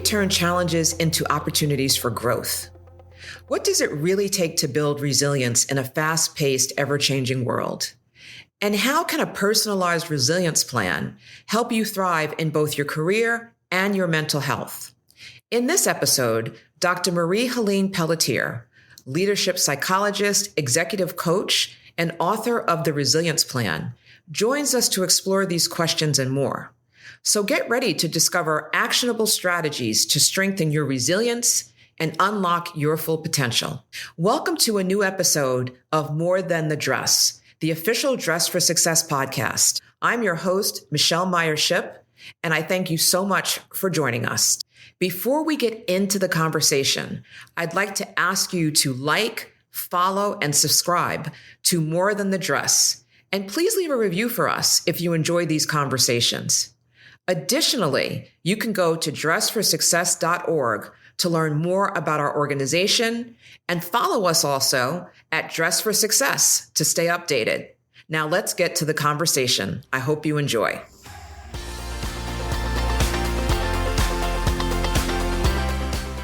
turn challenges into opportunities for growth? What does it really take to build resilience in a fast-paced, ever-changing world? And how can a personalized resilience plan help you thrive in both your career and your mental health? In this episode, Dr. Marie-Hélène Pelletier, leadership psychologist, executive coach, and author of The Resilience Plan, joins us to explore these questions and more. So get ready to discover actionable strategies to strengthen your resilience and unlock your full potential. Welcome to a new episode of More Than the Dress, the official Dress for Success podcast. I'm your host, Michele Meyer-Shipp, and I thank you so much for joining us. Before we get into the conversation, I'd like to ask you to like, follow, and subscribe to More Than the Dress. And please leave a review for us if you enjoy these conversations. Additionally, you can go to dressforsuccess.org to learn more about our organization and follow us also at Dress for Success to stay updated. Now let's get to the conversation. I hope you enjoy.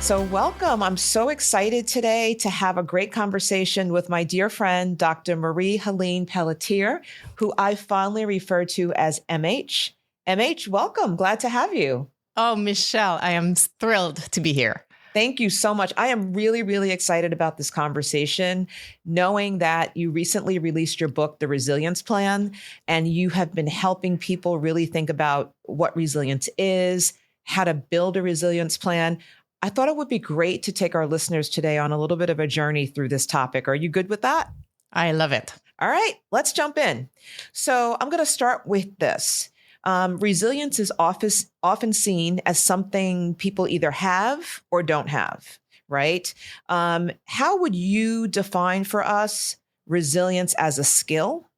So welcome. I'm so excited today to have a great conversation with my dear friend, Dr. Marie-Hélène Pelletier, who I fondly refer to as MH. MH, welcome. Glad to have you. Oh, Michele, I am thrilled to be here. Thank you so much. I am really, really excited about this conversation, knowing that you recently released your book, The Resilience Plan, and you have been helping people really think about what resilience is, how to build a resilience plan. I thought it would be great to take our listeners today on a little bit of a journey through this topic. Are you good with that? I love it. All right, let's jump in. So I'm going to start with this. Resilience is often seen as something people either have or don't have, right? How would you define for us resilience as a skill?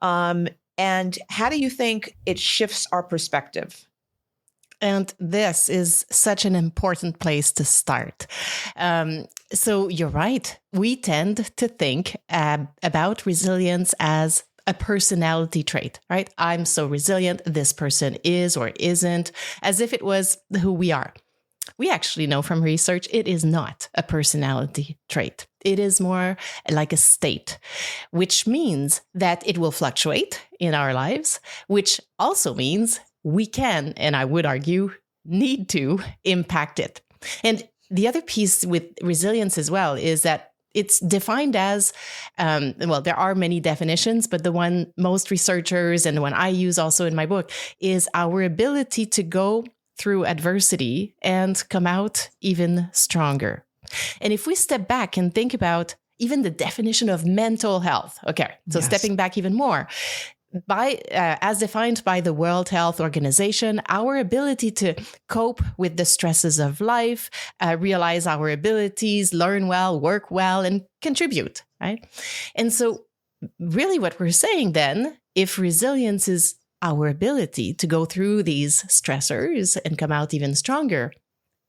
And how do you think it shifts our perspective? And this is such an important place to start. So you're right. We tend to think about resilience as a personality trait, right? I'm so resilient. This person is or isn't, as if it was who we are. We actually know from research it is not a personality trait. It is more like a state, which means that it will fluctuate in our lives, which also means we can, and I would argue, need to impact it. And the other piece with resilience as well is that it's defined as, there are many definitions, but the one most researchers and the one I use also in my book is our ability to go through adversity and come out even stronger. And if we step back and think about even the definition of mental health, okay, so stepping back even more, as defined by the World Health Organization, our ability to cope with the stresses of life, realize our abilities, learn well, work well, and contribute, right? And so really what we're saying then, if resilience is our ability to go through these stressors and come out even stronger,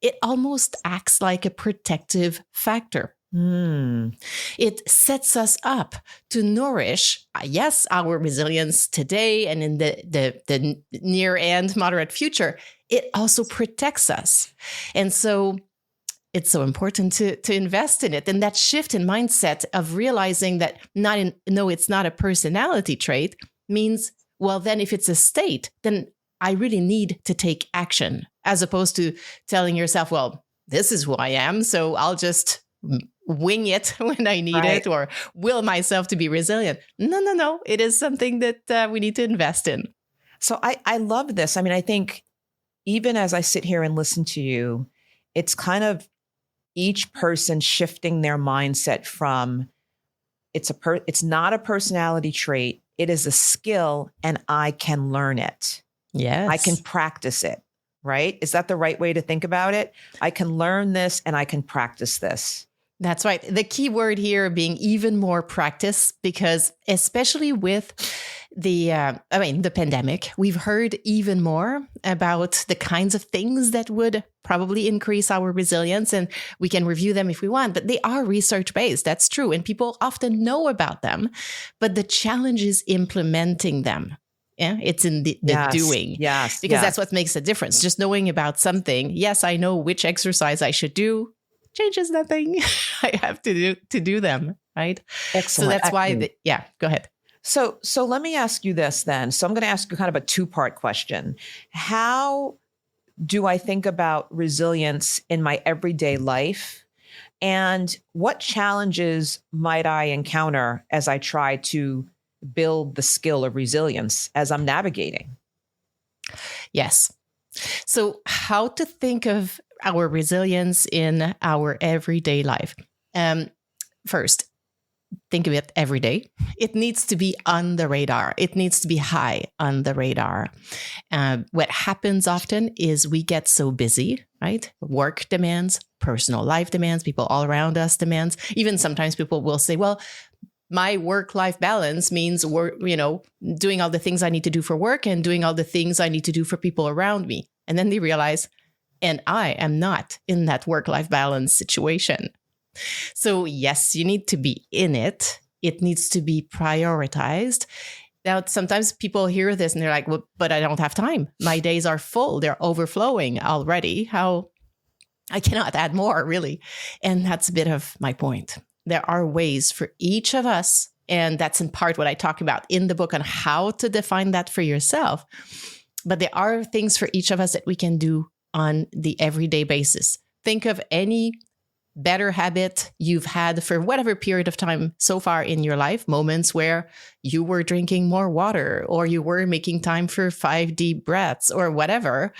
it almost acts like a protective factor. It sets us up to nourish, yes, our resilience today and in the near and moderate future. It also protects us. And so it's so important to invest in it. And that shift in mindset of realizing that it's not a personality trait means, well, then if it's a state, then I really need to take action, as opposed to telling yourself, well, this is who I am, so I'll just wing it when I need it or will myself to be resilient. No. It is something that we need to invest in. So I love this. I mean, I think even as I sit here and listen to you, it's kind of each person shifting their mindset from it's not a personality trait. It is a skill and I can learn it. Yes. I can practice it, right? Is that the right way to think about it? I can learn this and I can practice this. That's right. The key word here being even more practice, because especially with the pandemic, we've heard even more about the kinds of things that would probably increase our resilience, and we can review them if we want, but they are research-based. That's true. And people often know about them, but the challenge is implementing them. Yeah, it's in the Yes, doing. yes, Because yes. that's what makes a difference. Just knowing about something. Yes, I know which exercise I should do. Changes nothing. I have to do them, right? Excellent. So that's why, Excellent. go ahead. So let me ask you this then. So I'm going to ask you kind of a two-part question. How do I think about resilience in my everyday life? And what challenges might I encounter as I try to build the skill of resilience as I'm navigating? Yes. So how to think of our resilience in our everyday life? First, think of it every day. It needs to be on the radar. It needs to be high on the radar. What happens often is we get so busy, right? Work demands, personal life demands, people all around us demands. Even sometimes people will say, well, my work-life balance means doing all the things I need to do for work and doing all the things I need to do for people around me. And then they realize, and I am not in that work-life balance situation. So yes, you need to be in it. It needs to be prioritized. Now, sometimes people hear this and they're like, well, but I don't have time. My days are full. They're overflowing already. How I cannot add more, really. And that's a bit of my point. There are ways for each of us, and that's in part what I talk about in the book on how to define that for yourself. But there are things for each of us that we can do on the everyday basis. Think of any better habit you've had for whatever period of time so far in your life, moments where you were drinking more water or you were making time for 5 deep breaths or whatever.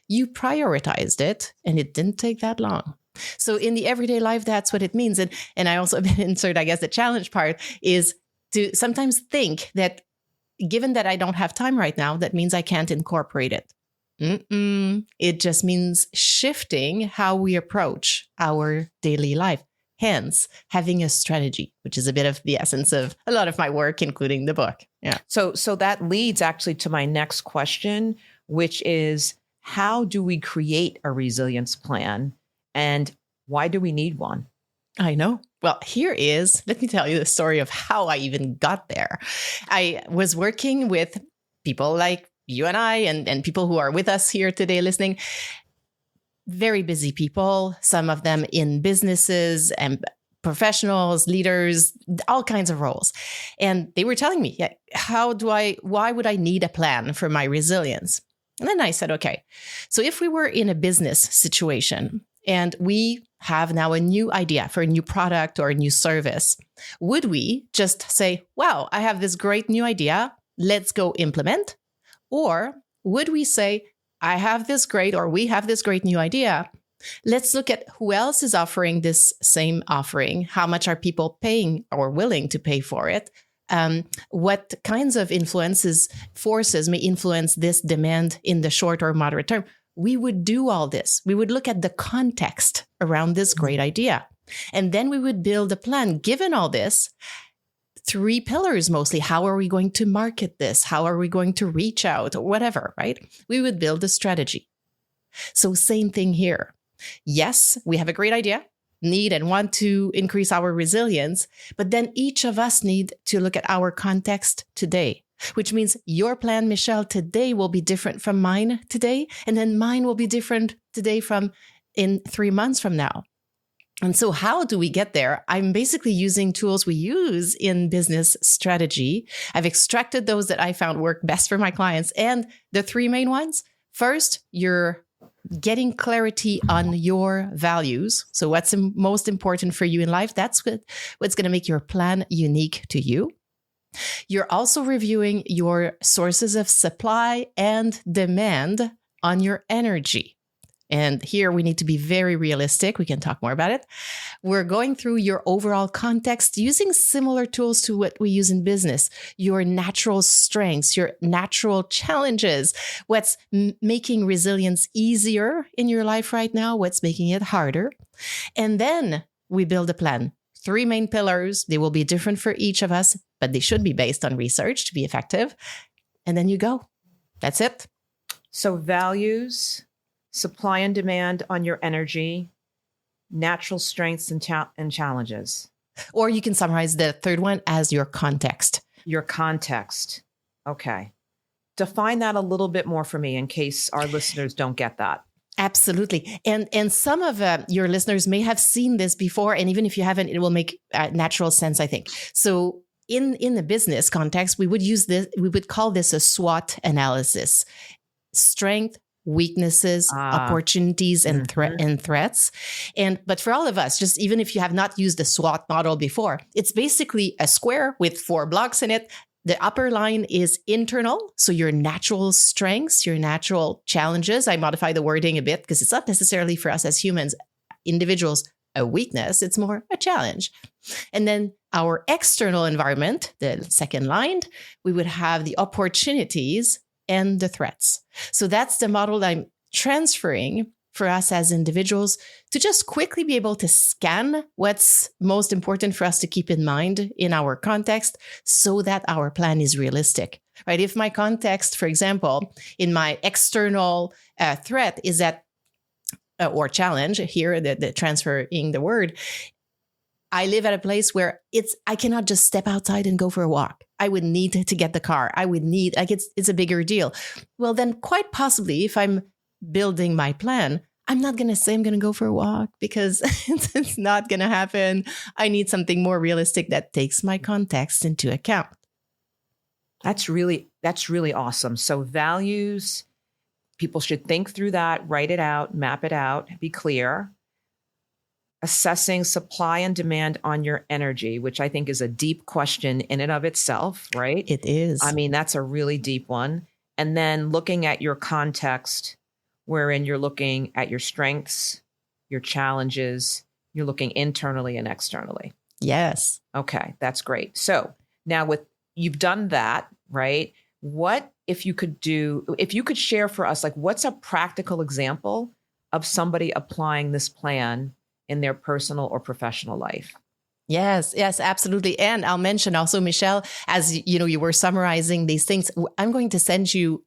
You prioritized it and it didn't take that long. So in the everyday life, that's what it means. And I also insert, I guess, the challenge part is to sometimes think that given that I don't have time right now, that means I can't incorporate it. It just means shifting how we approach our daily life. Hence, having a strategy, which is a bit of the essence of a lot of my work, including the book. Yeah. So that leads actually to my next question, which is, how do we create a resilience plan and why do we need one? I know. Well, let me tell you the story of how I even got there. I was working with people like you and I and people who are with us here today listening, very busy people, some of them in businesses and professionals, leaders, all kinds of roles. And they were telling me, why would I need a plan for my resilience? And then I said, okay, so if we were in a business situation and we have now a new idea for a new product or a new service, would we just say, wow, I have this great new idea, let's go implement? Or would we say, we have this great new idea, let's look at who else is offering this same offering, how much are people paying or willing to pay for it, what kinds of forces may influence this demand in the short or moderate term. We would do all this. We would look at the context around this great idea. And then we would build a plan. Given all this, 3 pillars mostly. How are we going to market this? How are we going to reach out or whatever, right? We would build a strategy. So same thing here. Yes, we have a great idea, need and want to increase our resilience, but then each of us need to look at our context today, which means your plan, Michele, today will be different from mine today, and then mine will be different today from in 3 months from now. And so how do we get there? I'm basically using tools we use in business strategy. I've extracted those that I found work best for my clients. And the 3 main ones, first, you're getting clarity on your values. So what's most important for you in life? That's what's going to make your plan unique to you. You're also reviewing your sources of supply and demand on your energy. And here we need to be very realistic. We can talk more about it. We're going through your overall context using similar tools to what we use in business, your natural strengths, your natural challenges, what's making resilience easier in your life right now, what's making it harder. And then we build a plan. 3 main pillars. They will be different for each of us, but they should be based on research to be effective. And then you go. That's it. So values, supply and demand on your energy, natural strengths and challenges. Or you can summarize the third one as your context. Your context. Okay. define that a little bit more for me in case our listeners don't get that. Absolutely. And some of your listeners may have seen this before. And even if you haven't, it will make natural sense, I think. So in the business context, we would call this a SWOT analysis: strength, weaknesses, opportunities, and threats. But for all of us, just even if you have not used the SWOT model before, it's basically a square with 4 blocks in it. The upper line is internal. So your natural strengths, your natural challenges. I modify the wording a bit because it's not necessarily for us as humans, individuals, a weakness. It's more a challenge. And then our external environment, the second line, we would have the opportunities and the threats. So that's the model that I'm transferring for us as individuals to just quickly be able to scan what's most important for us to keep in mind in our context so that our plan is realistic, right? If my context, for example, in my external threat is that, or challenge here, the transferring the word, I live at a place where I cannot just step outside and go for a walk. I would need to get the car. I would need, it's a bigger deal. Well, then quite possibly if I'm building my plan, I'm not going to say I'm going to go for a walk because it's not going to happen. I need something more realistic that takes my context into account. That's really awesome. So values, people should think through that, write it out, map it out, be clear. Assessing supply and demand on your energy, which I think is a deep question in and of itself, right? It is. I mean, that's a really deep one. And then looking at your context, wherein you're looking at your strengths, your challenges, you're looking internally and externally. Yes. Okay, that's great. So now you've done that, right? What if you could share for us, like what's a practical example of somebody applying this plan in their personal or professional life? Yes, absolutely. And I'll mention also, Michelle, as you were summarizing these things, I'm going to send you,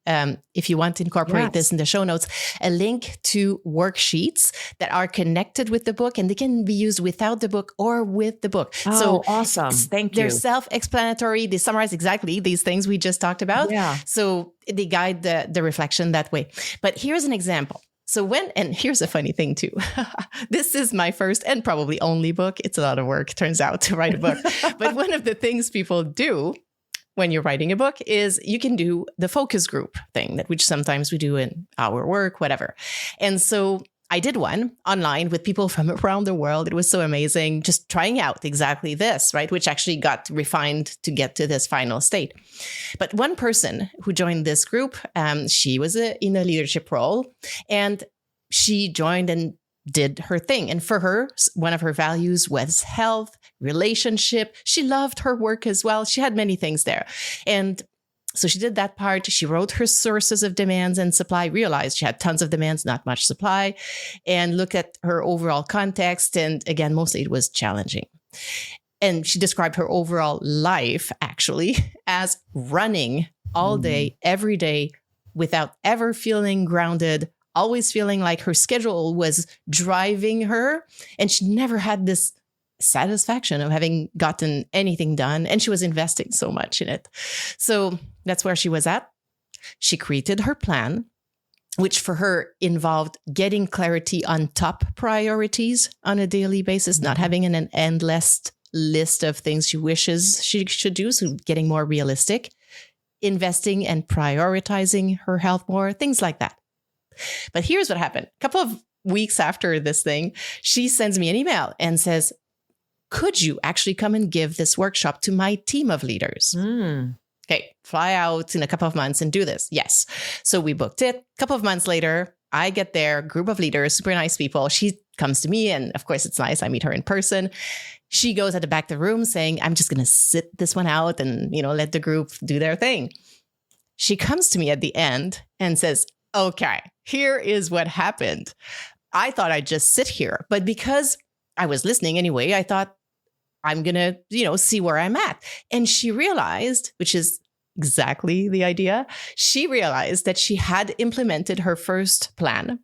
if you want to incorporate this in the show notes, a link to worksheets that are connected with the book, and they can be used without the book or with the book. Oh, so awesome. Thank you. They're self-explanatory. They summarize exactly these things we just talked about. Yeah. So they guide the reflection that way. But here's an example. So and here's a funny thing too. This is my first and probably only book. It's a lot of work, turns out, to write a book. But one of the things people do when you're writing a book is you can do the focus group thing, which sometimes we do in our work, whatever. And so I did one online with people from around the world. It was so amazing, just trying out exactly this, right? Which actually got refined to get to this final state. But one person who joined this group, she was in a leadership role, and she joined and did her thing. And for her, one of her values was health, relationship. She loved her work as well. She had many things there. And so she did that part. She wrote her sources of demands and supply, realized she had tons of demands, not much supply, and looked at her overall context. And again, mostly it was challenging. And she described her overall life actually as running all day, every day, without ever feeling grounded, always feeling like her schedule was driving her. And she never had this satisfaction of having gotten anything done. And she was investing so much in it. So that's where she was at. She created her plan, which for her involved getting clarity on top priorities on a daily basis, not having an endless list of things she wishes she should do. So getting more realistic, investing and prioritizing her health more, things like that. But here's what happened. A couple of weeks after this thing, she sends me an email and says, could you actually come and give this workshop to my team of leaders? Okay, fly out in a couple of months and do this. Yes. So we booked it. A couple of months later, I get there, group of leaders, super nice people. She comes to me, and of course it's nice. I meet her in person. She goes at the back of the room saying, I'm just going to sit this one out and, let the group do their thing. She comes to me at the end and says, okay, here is what happened. I thought I'd just sit here, but because I was listening anyway, I thought I'm going to, see where I'm at. And she realized, which is exactly the idea, she realized that she had implemented her first plan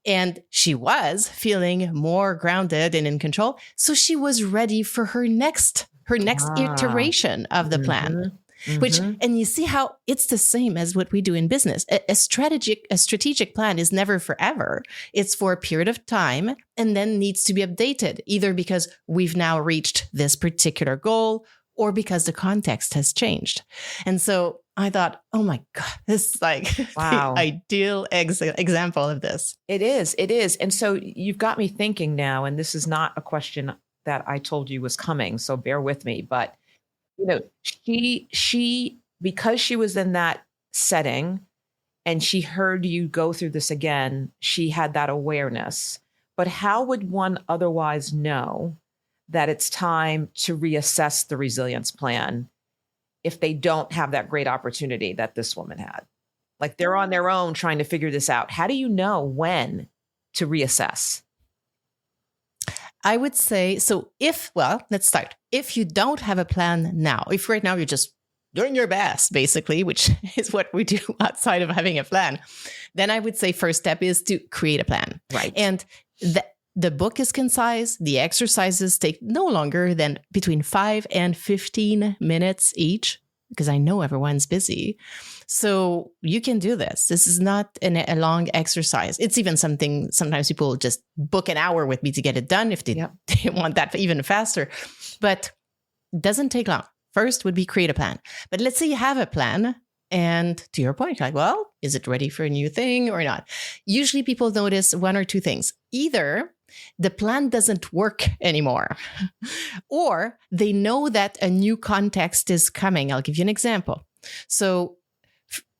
and she was feeling more grounded and in control. So she was ready for her next iteration of the plan. which, and you see how it's the same as what we do in business. A strategic plan is never forever. It's for a period of time and then needs to be updated, either because we've now reached this particular goal or because the context has changed. And so I thought, oh my God, this is like wow. the ideal example of this. It is. It is. And so you've got me thinking now, and this is not a question that I told you was coming, so bear with me. But, she, because she was in that setting and she heard you go through this again, she had that awareness. But how would one otherwise know that it's time to reassess the resilience plan if they don't have that great opportunity that this woman had? Like, they're on their own trying to figure this out. How do you know when to reassess? I would say, let's start. If you don't have a plan now, if right now you're just doing your best, basically, which is what we do outside of having a plan, then I would say first step is to create a plan. Right. And the book is concise. The exercises take no longer than between 5 and 15 minutes each, because I know everyone's busy. So you can do this. This is not a long exercise. It's even something, sometimes people just book an hour with me to get it done if they want that even faster. But it doesn't take long. First would be create a plan. But let's say you have a plan. And to your point, like, well, is it ready for a new thing or not? Usually people notice one or two things. Either the plan doesn't work anymore, or they know that a new context is coming. I'll give you an example. So,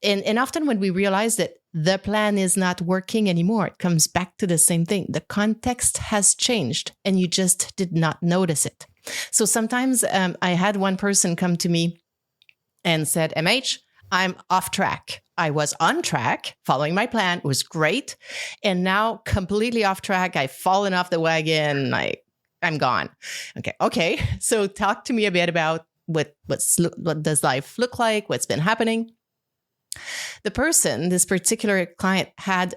and often when we realize that the plan is not working anymore, it comes back to the same thing. The context has changed and you just did not notice it. So sometimes I had one person come to me and said, MH, I'm off track. I was on track, following my plan. It was great. And now completely off track. I've fallen off the wagon. I'm gone. Okay. So talk to me a bit about what does life look like? What's been happening? The person, this particular client, had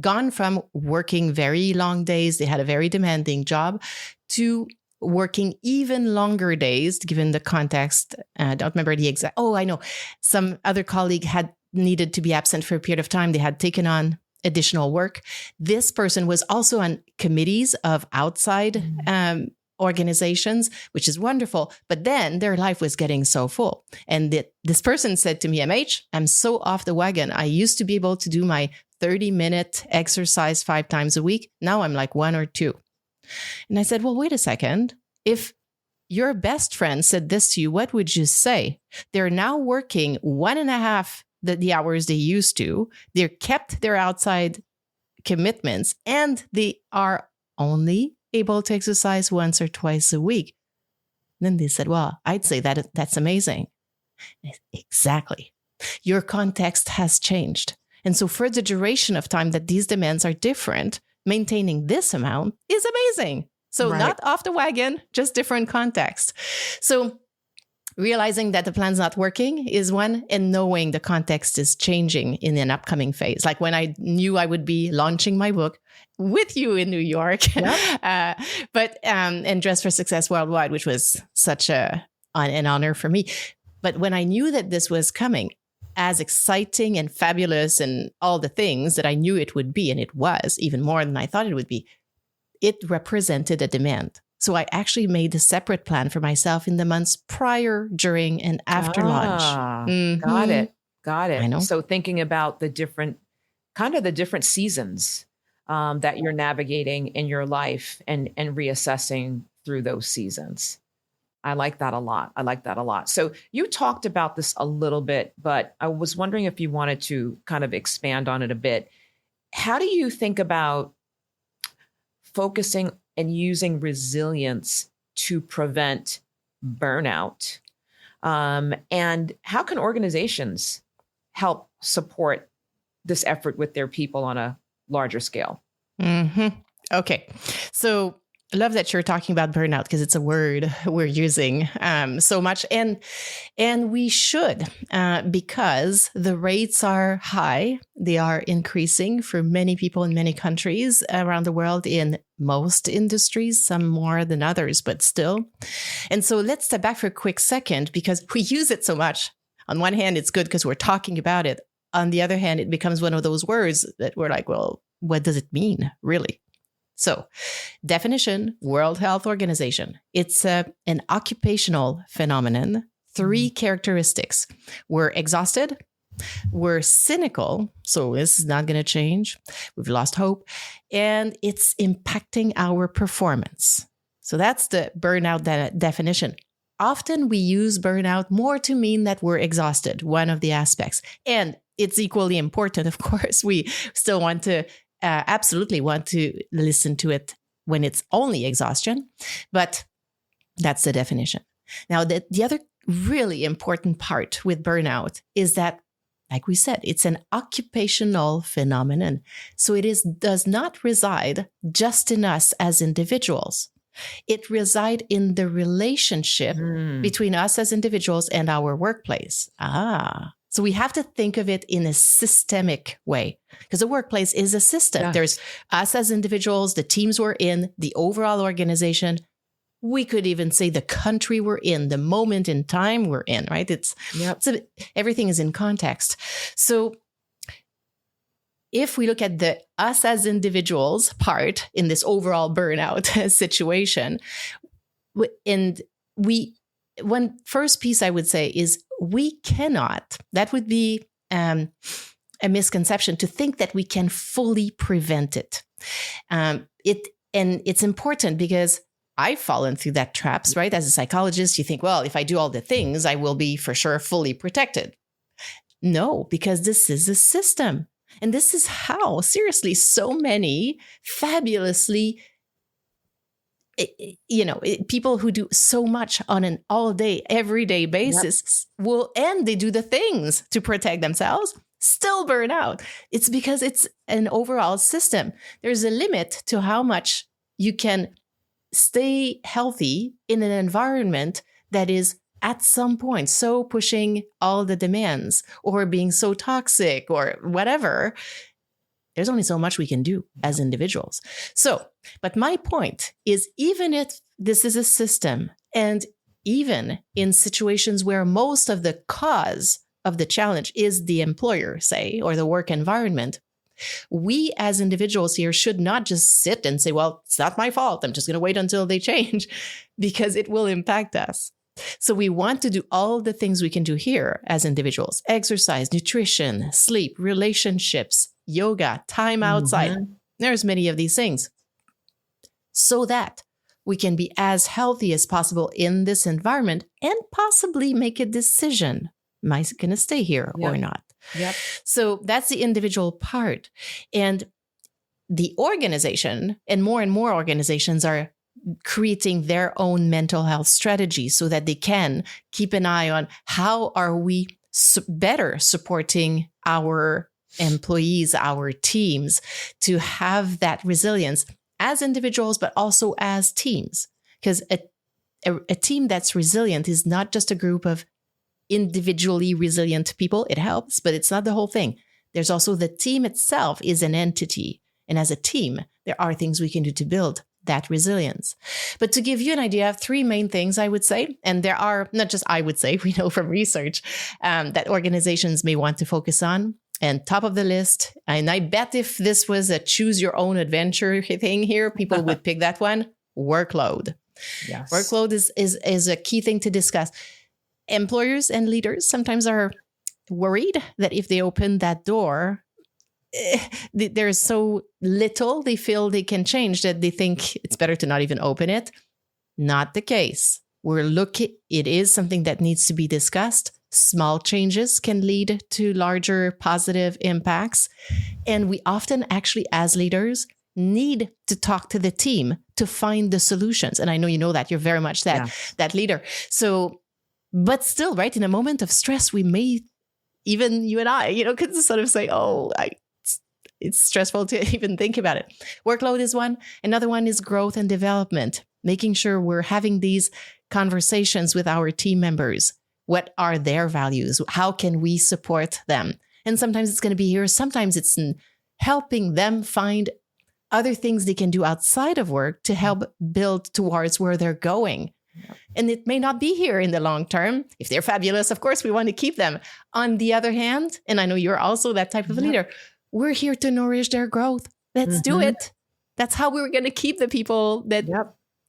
gone from working very long days. They had a very demanding job to working even longer days, given the context. I don't remember the exact. Oh, I know. Some other colleague had needed to be absent for a period of time. They had taken on additional work. This person was also on committees of outside organizations, which is wonderful. But then their life was getting so full. And this person said to me, MH, I'm so off the wagon. I used to be able to do my 30-minute exercise 5 times a week. Now I'm like 1 or 2. And I said, well, wait a second. If your best friend said this to you, what would you say? They're now working 1.5 the hours they used to. They're kept their outside commitments, and they are only able to exercise once or twice a week. And then they said, well, I'd say that's amazing. Exactly. Your context has changed. And so for the duration of time that these demands are different, maintaining this amount is amazing. So not off the wagon, just different context. So realizing that the plan's not working is one, and knowing the context is changing in an upcoming phase. Like when I knew I would be launching my book with you in New York, and Dress for Success Worldwide, which was such an honor for me. But when I knew that this was coming, as exciting and fabulous and all the things that I knew it would be, and it was even more than I thought it would be, it represented a demand. So I actually made a separate plan for myself in the months prior, during, and after launch. Got it. I know. So thinking about the different seasons that you're navigating in your life and reassessing through those seasons. I like that a lot. So you talked about this a little bit, but I was wondering if you wanted to kind of expand on it a bit. How do you think about focusing and using resilience to prevent burnout? And how can organizations help support this effort with their people on a larger scale? Okay. So I love that you're talking about burnout, because it's a word we're using so much. And we should, because the rates are high. They are increasing for many people in many countries around the world, in most industries, some more than others, but still. And so let's step back for a quick second, because we use it so much. On one hand, it's good because we're talking about it. On the other hand, it becomes one of those words that we're like, well, what does it mean, really? So, definition, World Health Organization. It's an occupational phenomenon. 3 characteristics. We're exhausted. We're cynical. So this is not going to change. We've lost hope. And it's impacting our performance. So that's the burnout definition. Often we use burnout more to mean that we're exhausted, one of the aspects. And it's equally important, of course. We still want to absolutely want to listen to it when it's only exhaustion, but that's the definition. Now, the other really important part with burnout is that, like we said, it's an occupational phenomenon. So does not reside just in us as individuals. It resides in the relationship between us as individuals and our workplace. So we have to think of it in a systemic way, because the workplace is a system. Yeah. There's us as individuals, the teams we're in, the overall organization. We could even say the country we're in, the moment in time we're in, right? So everything is in context. So if we look at the us as individuals part in this overall burnout situation, one first piece I would say is we cannot, that would be a misconception to think that we can fully prevent it. And it's important because I've fallen through that traps, right? As a psychologist, you think, well, if I do all the things, I will be for sure fully protected. No, because this is a system. And this is how, seriously, so many fabulously people who do so much on an all day, everyday basis they do the things to protect themselves, still burn out. It's because it's an overall system. There's a limit to how much you can stay healthy in an environment that is at some point so pushing all the demands or being so toxic or whatever. There's only so much we can do as individuals. So, but my point is, even if this is a system, and even in situations where most of the cause of the challenge is the employer, say, or the work environment, we as individuals here should not just sit and say, well, it's not my fault. I'm just going to wait until they change, because it will impact us. So we want to do all the things we can do here as individuals: exercise, nutrition, sleep, relationships, yoga, time outside. There's many of these things, so that we can be as healthy as possible in this environment and possibly make a decision. Am I going to stay here or not? Yep. So that's the individual part. And the organization, and more organizations are creating their own mental health strategy so that they can keep an eye on how are we better supporting our employees, our teams, to have that resilience as individuals, but also as teams. Because a team that's resilient is not just a group of individually resilient people. It helps, but it's not the whole thing. There's also the team itself is an entity. And as a team, there are things we can do to build that resilience. But to give you an idea of 3 main things, I would say, and there are not just I would say, we know from research that organizations may want to focus on. And top of the list, and I bet if this was a choose your own adventure thing here, people would pick that one: workload. Yes. Workload is a key thing to discuss. Employers and leaders sometimes are worried that if they open that door, there's so little they feel they can change that they think it's better to not even open it. Not the case. It is something that needs to be discussed. Small changes can lead to larger positive impacts. And we often actually, as leaders, need to talk to the team to find the solutions. And I know you know that. You're very much that leader. So, but still, right, in a moment of stress, we may, even you and I, could sort of say, it's stressful to even think about it. Workload is one. Another one is growth and development, making sure we're having these conversations with our team members. What are their values? How can we support them? And sometimes it's going to be here. Sometimes it's in helping them find other things they can do outside of work to help build towards where they're going. And it may not be here in the long term. If they're fabulous, of course, we want to keep them. On the other hand, and I know you're also that type of leader, we're here to nourish their growth. Let's do it. That's how we're going to keep the people that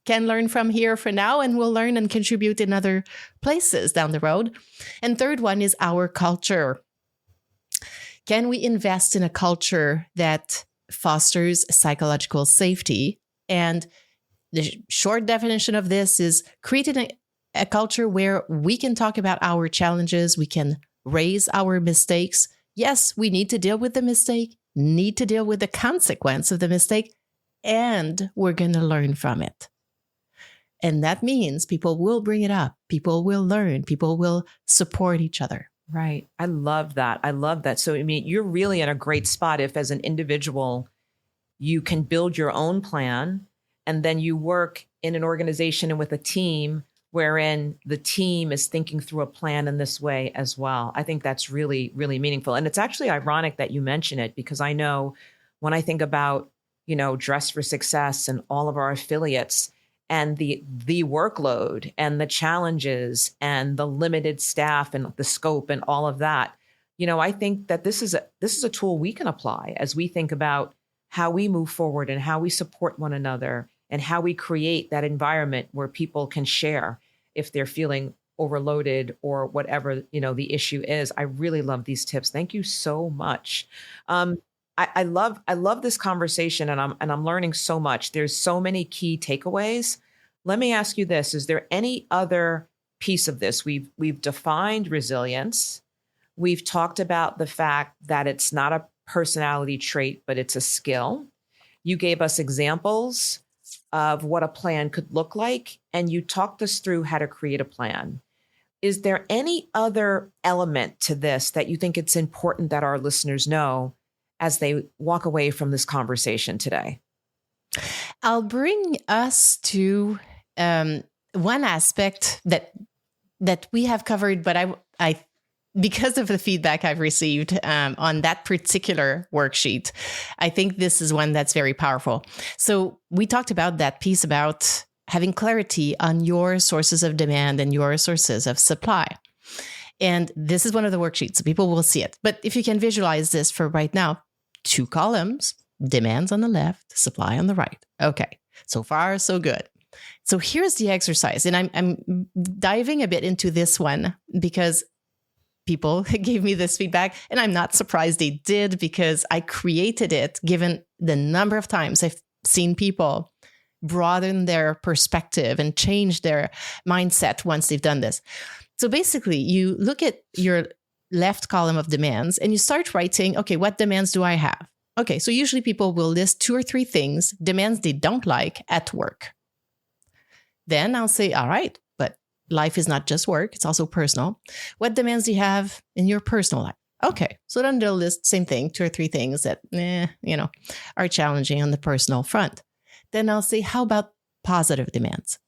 can learn from here for now and will learn and contribute in other places down the road. And third one is our culture. Can we invest in a culture that fosters psychological safety? And the short definition of this is creating a culture where we can talk about our challenges, we can raise our mistakes. Yes, we need to deal with the mistake, need to deal with the consequence of the mistake, and we're going to learn from it. And that means people will bring it up, people will learn, people will support each other. Right. I love that. I love that. So, I mean, you're really in a great spot if as an individual, you can build your own plan and then you work in an organization and with a team wherein the team is thinking through a plan in this way as well. I think that's really, really meaningful. And it's actually ironic that you mention it, because I know when I think about, Dress for Success and all of our affiliates and the workload and the challenges and the limited staff and the scope and all of that, I think that this is a tool we can apply as we think about how we move forward and how we support one another and how we create that environment where people can share if they're feeling overloaded or whatever, the issue is. I really love these tips. Thank you so much. I love this conversation and I'm learning so much. There's so many key takeaways. Let me ask you this. Is there any other piece of this? We've defined resilience. We've talked about the fact that it's not a personality trait, but it's a skill. You gave us examples of what a plan could look like, and you talked us through how to create a plan. Is there any other element to this that you think it's important that our listeners know as they walk away from this conversation today? I'll bring us to one aspect that we have covered, but I because of the feedback I've received on that particular worksheet, I think this is one that's very powerful. So we talked about that piece about having clarity on your sources of demand and your sources of supply. And this is one of the worksheets, so people will see it. But if you can visualize this for right now, 2 columns, demands on the left, supply on the right. Okay, so far, so good. So here's the exercise. And I'm diving a bit into this one because people gave me this feedback, and I'm not surprised they did, because I created it given the number of times I've seen people broaden their perspective and change their mindset once they've done this. So basically, you look at your left column of demands and you start writing, okay, what demands do I have? Okay, so usually people will list 2 or 3 things, demands they don't like at work. Then I'll say, all right, but life is not just work, it's also personal. What demands do you have in your personal life? Okay, so then they'll list same thing, 2 or 3 things that, are challenging on the personal front. Then I'll say, how about positive demands?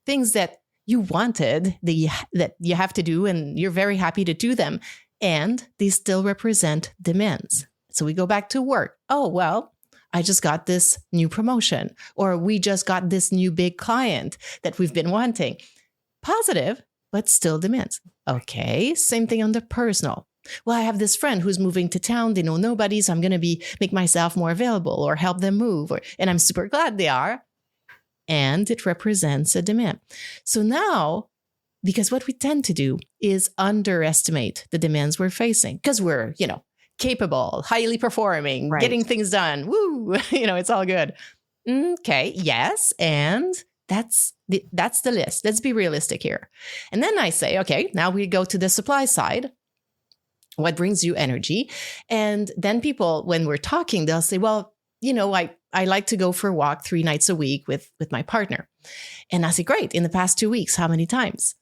Things that you wanted, that you have to do, and you're very happy to do them, and they still represent demands. So we go back to work. Oh, well, I just got this new promotion, or we just got this new big client that we've been wanting. Positive, but still demands. Okay, same thing on the personal. Well, I have this friend who's moving to town. They know nobody, so I'm going to make myself more available or help them move. And I'm super glad they are. And it represents a demand. So now, because what we tend to do is underestimate the demands we're facing because we're, capable, highly performing, right, getting things done. Woo, it's all good. Okay, yes. And that's the list. Let's be realistic here. And then I say, okay, now we go to the supply side. What brings you energy? And then people, when we're talking, they'll say, well, I like to go for a walk 3 nights a week with my partner. And I say, great. In the past 2 weeks, how many times?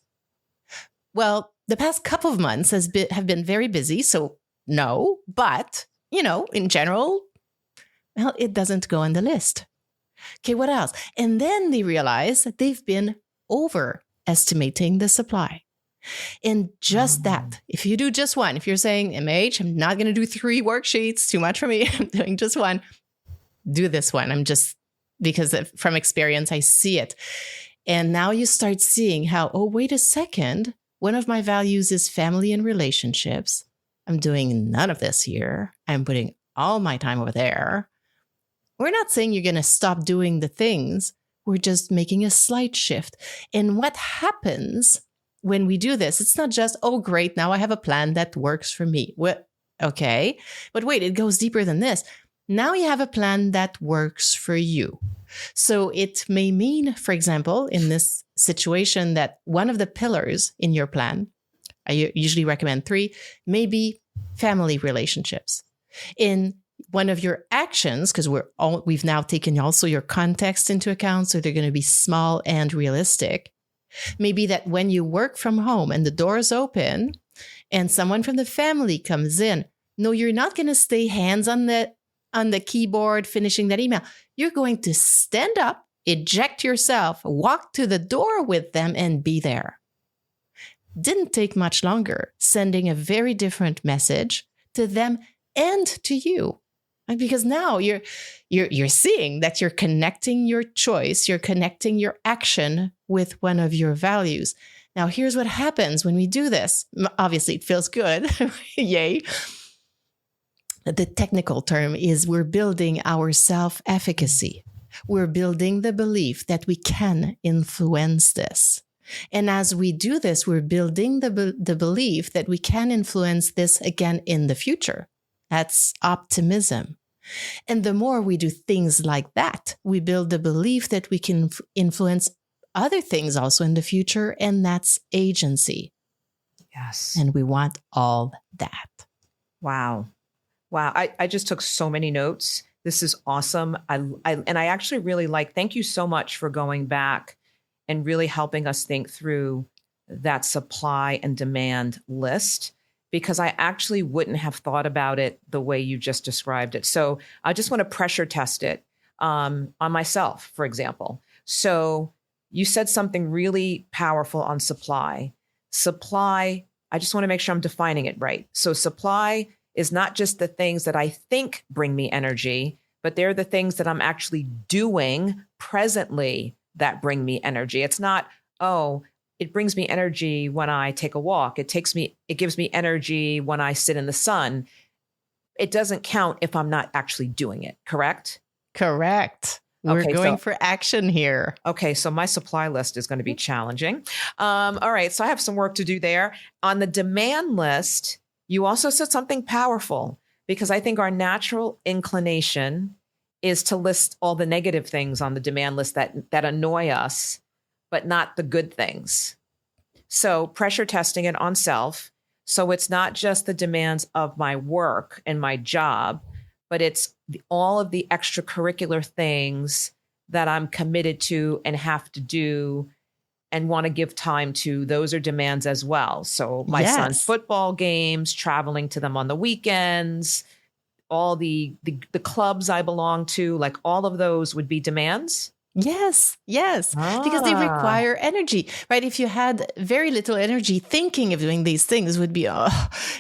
Well, the past couple of months have been very busy. So no, but, in general, well, it doesn't go on the list. Okay, what else? And then they realize that they've been overestimating the supply. And just that, if you do just one, if you're saying, MH, I'm not going to do 3 worksheets, too much for me, I'm doing just one, do this one. Because from experience, I see it. And now you start seeing how, oh, wait a second. One of my values is family and relationships. I'm doing none of this here. I'm putting all my time over there. We're not saying you're going to stop doing the things. We're just making a slight shift. And what happens when we do this? It's not just, oh, great, now I have a plan that works for me. Well, okay. But wait, it goes deeper than this. Now you have a plan that works for you. So it may mean, for example, in this situation, that one of the pillars in your plan, I usually recommend 3, maybe family relationships. In one of your actions, because we've now taken also your context into account, so they're going to be small and realistic. Maybe that when you work from home and the doors open and someone from the family comes in, no, you're not going to stay hands on the keyboard finishing that email. You're going to stand up, eject yourself, walk to the door with them, and be there. Didn't take much longer, sending a very different message to them and to you. Because now you're seeing that you're connecting your choice, you're connecting your action with one of your values. Now, here's what happens when we do this. Obviously, it feels good. Yay. The technical term is we're building our self-efficacy. We're building the belief that we can influence this. And as we do this, we're building the belief that we can influence this again in the future. That's optimism. And the more we do things like that, we build the belief that we can influence other things also in the future, and that's agency. Yes. And we want all that. Wow. I just took so many notes. This is awesome. I actually really thank you so much for going back and really helping us think through that supply and demand list, because I actually wouldn't have thought about it the way you just described it. So I just want to pressure test it on myself, for example. So you said something really powerful on supply. Supply, I just want to make sure I'm defining it right. So supply is not just the things that I think bring me energy, but they're the things that I'm actually doing presently that bring me energy. It's not, oh, it brings me energy when I take a walk. It gives me energy when I sit in the sun. It doesn't count if I'm not actually doing it, correct? Correct. We're going for action here. Okay, so my supply list is going to be challenging. All right, so I have some work to do there. On the demand list, you also said something powerful, because I think our natural inclination is to list all the negative things on the demand list that annoy us, but not the good things. So pressure testing it on self. So it's not just the demands of my work and my job, but it's all of the extracurricular things that I'm committed to and have to do and want to give time to. Those are demands as well. So my son's football games, traveling to them on the weekends, all the clubs I belong to, like all of those would be demands. Yes, because they require energy, right? If you had very little energy, thinking of doing these things would be,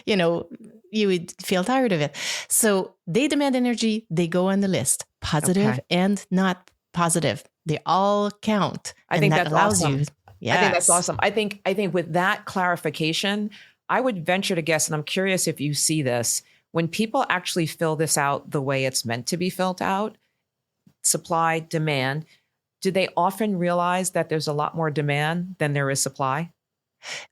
you would feel tired of it. So they demand energy. They go on the list, positive and not positive. They all count. I think that allows you. Yes. I think that's awesome. I think with that clarification, I would venture to guess, and I'm curious if you see this, when people actually fill this out the way it's meant to be filled out, supply, demand, do they often realize that there's a lot more demand than there is supply?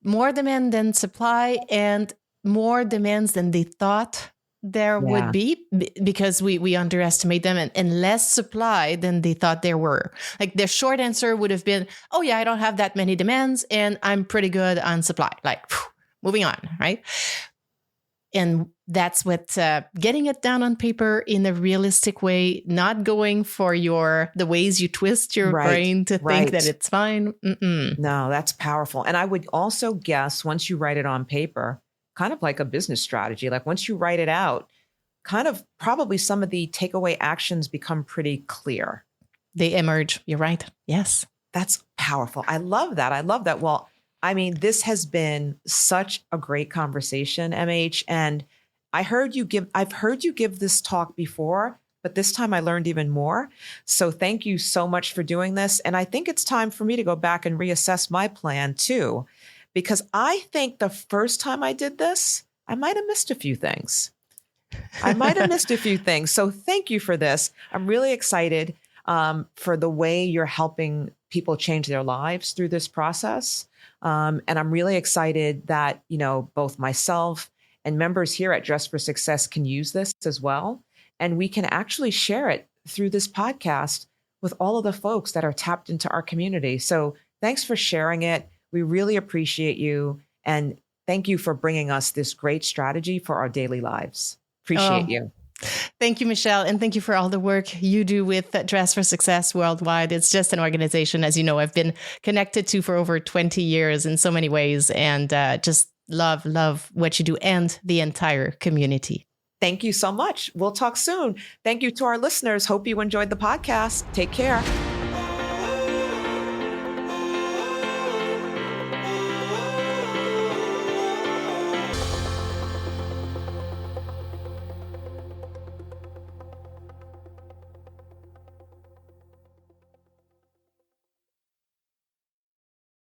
More demand than supply, and more demands than they thought there would be, because we underestimate them, and less supply than they thought there were. Like the short answer would have been, oh yeah, I don't have that many demands and I'm pretty good on supply. Like, moving on, right? And that's what getting it down on paper in a realistic way, not going for the ways you twist your brain to think that it's fine. No, that's powerful. And I would also guess, once you write it on paper, kind of like a business strategy, like once you write it out, kind of probably some of the takeaway actions become pretty clear. They emerge. You're right. Yes. That's powerful. I love that. Well, I mean, this has been such a great conversation, MH. And I've heard you give this talk before, but this time I learned even more. So thank you so much for doing this. And I think it's time for me to go back and reassess my plan too, because I think the first time I did this, I might have missed a few things. So thank you for this. I'm really excited for the way you're helping people change their lives through this process. And I'm really excited that, both myself and members here at Dress for Success can use this as well. And we can actually share it through this podcast with all of the folks that are tapped into our community. So thanks for sharing it. We really appreciate you. And thank you for bringing us this great strategy for our daily lives. Appreciate you. Thank you, Michelle. And thank you for all the work you do with Dress for Success worldwide. It's just an organization, as you know, I've been connected to for over 20 years in so many ways, and just love what you do and the entire community. Thank you so much. We'll talk soon. Thank you to our listeners. Hope you enjoyed the podcast. Take care.